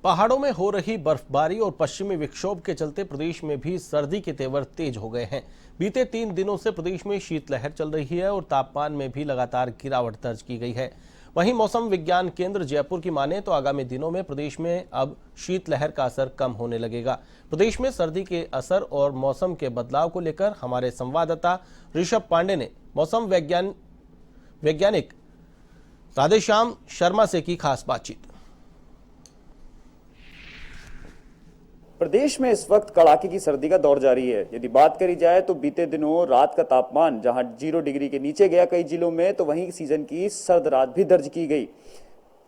पहाड़ों में हो रही बर्फबारी और पश्चिमी विक्षोभ के चलते प्रदेश में भी सर्दी के तेवर तेज हो गए हैं। बीते 3 दिनों से प्रदेश में शीतलहर चल रही है और तापमान में भी लगातार गिरावट दर्ज की गई है। वहीं मौसम विज्ञान केंद्र जयपुर की माने तो आगामी दिनों में प्रदेश में अब शीतलहर का असर कम होने लगेगा। प्रदेश में सर्दी के असर और मौसम के बदलाव को लेकर हमारे संवाददाता ऋषभ पांडे ने मौसम वैज्ञानिक राधेश्याम शर्मा से की खास बातचीत। प्रदेश में इस वक्त कड़ाके की सर्दी का दौर जारी है। यदि बात करी जाए तो बीते दिनों रात का तापमान जहां 0 डिग्री के नीचे गया कई जिलों में, तो वहीं सीजन की सर्द रात भी दर्ज की गई।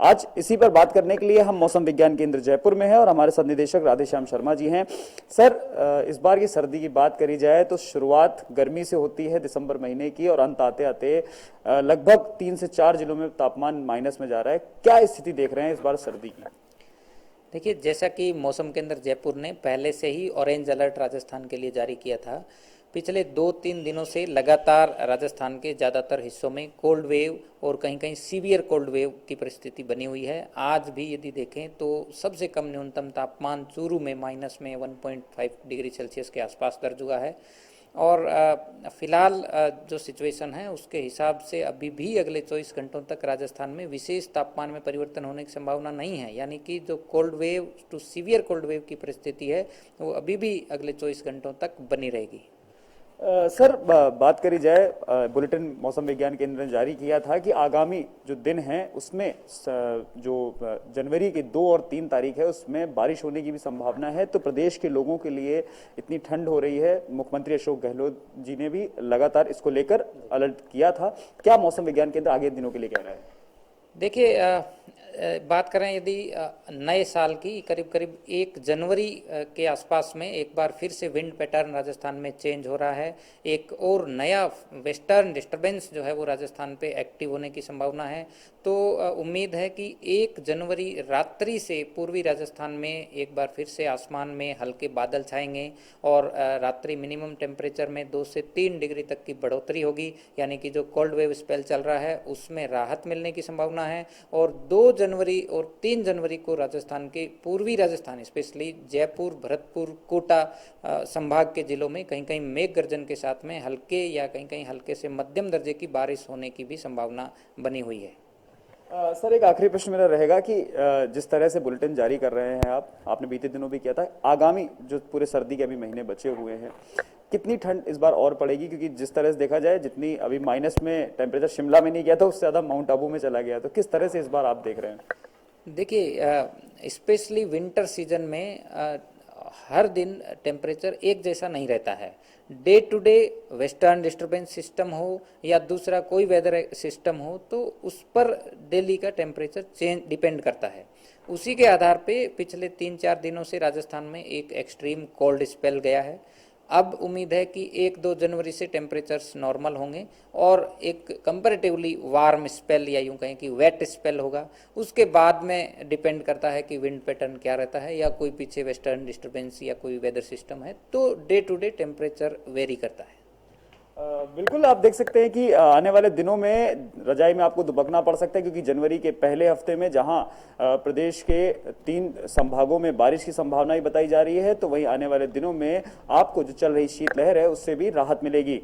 आज इसी पर बात करने के लिए हम मौसम विज्ञान केंद्र जयपुर में हैं और हमारे साथ निदेशक राधेश्याम शर्मा जी हैं। सर, इस बार की सर्दी की बात करी जाए तो शुरुआत गर्मी से होती है दिसंबर महीने की और अंत आते आते लगभग 3 से 4 जिलों में तापमान माइनस में जा रहा है। क्या स्थिति देख रहे हैं इस बार सर्दी की? देखिए, जैसा कि मौसम केंद्र जयपुर ने पहले से ही ऑरेंज अलर्ट राजस्थान के लिए जारी किया था, पिछले 2-3 दिनों से लगातार राजस्थान के ज़्यादातर हिस्सों में कोल्ड वेव और कहीं कहीं सीवियर कोल्ड वेव की परिस्थिति बनी हुई है। आज भी यदि देखें तो सबसे कम न्यूनतम तापमान चूरू में माइनस में 1.5 डिग्री सेल्सियस के आसपास दर्ज हुआ है और फिलहाल जो सिचुएशन है उसके हिसाब से अभी भी अगले 24 घंटों तक राजस्थान में विशेष तापमान में परिवर्तन होने की संभावना नहीं है। यानी कि जो cold wave to severe cold wave की परिस्थिति है वो अभी भी अगले 24 घंटों तक बनी रहेगी। सर, बात करी जाए, बुलेटिन मौसम विज्ञान केंद्र ने जारी किया था कि आगामी जो दिन हैं उसमें जो जनवरी की 2 और 3 तारीख है उसमें बारिश होने की भी संभावना है। तो प्रदेश के लोगों के लिए इतनी ठंड हो रही है, मुख्यमंत्री अशोक गहलोत जी ने भी लगातार इसको लेकर अलर्ट किया था। क्या मौसम विज्ञान केंद्र आगे दिनों के लिए कह रहा है? देखिए, बात करें यदि नए साल की, करीब करीब 1 जनवरी के आसपास में एक बार फिर से विंड पैटर्न राजस्थान में चेंज हो रहा है। एक और नया वेस्टर्न डिस्टर्बेंस जो है वो राजस्थान पे एक्टिव होने की संभावना है। तो उम्मीद है कि 1 जनवरी रात्रि से पूर्वी राजस्थान में एक बार फिर से आसमान में हल्के बादल छाएंगे और रात्रि मिनिमम टेम्परेचर में 2 से 3 डिग्री तक की बढ़ोतरी होगी। यानी कि जो कोल्ड वेव स्पेल चल रहा है उसमें राहत मिलने की संभावना है। और 2 जनवरी और 3 जनवरी को राजस्थान के पूर्वी राजस्थान, स्पेशली जयपुर, भरतपुर, कोटा संभाग के जिलों में कहीं कहीं मेघ गर्जन के साथ में हल्के या कहीं कहीं हल्के से मध्यम दर्जे की बारिश होने की भी संभावना बनी हुई है। सर, एक आखिरी प्रश्न मेरा रहेगा कि जिस तरह से बुलेटिन जारी कर रहे हैं आपने बीते दिनों भी किया था, आगामी जो पूरे सर्दी के अभी महीने बचे हुए हैं, कितनी ठंड इस बार और पड़ेगी? क्योंकि जिस तरह से देखा जाए, जितनी अभी माइनस में टेम्परेचर शिमला में नहीं गया था उससे ज़्यादा माउंट आबू में चला गया, तो किस तरह से इस बार आप देख रहे हैं? देखिए, स्पेशली विंटर सीजन में हर दिन टेम्परेचर एक जैसा नहीं रहता है। Day to day western disturbance system हो या दूसरा कोई वेदर सिस्टम हो तो उस पर डेली का टेम्परेचर चेंज डिपेंड करता है। उसी के आधार पे पिछले 3-4 दिनों से राजस्थान में एक एक्सट्रीम कोल्ड स्पेल गया है। अब उम्मीद है कि 1-2 जनवरी से टेम्परेचर्स नॉर्मल होंगे और एक कंपैरेटिवली वार्म स्पेल या यूं कहें कि वेट स्पेल होगा। उसके बाद में डिपेंड करता है कि विंड पैटर्न क्या रहता है या कोई पीछे वेस्टर्न डिस्टर्बेंस या कोई वेदर सिस्टम है, तो day to day temperature vary करता है। बिल्कुल, आप देख सकते हैं कि आने वाले दिनों में रजाई में आपको दुबकना पड़ सकता है, क्योंकि जनवरी के पहले हफ्ते में जहां प्रदेश के 3 संभागों में बारिश की संभावना ही बताई जा रही है, तो वहीं आने वाले दिनों में आपको जो चल रही शीतलहर है उससे भी राहत मिलेगी।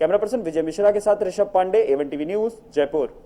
कैमरा पर्सन विजय मिश्रा के साथ Rishabh Pandey, A1 TV news, Jaipur.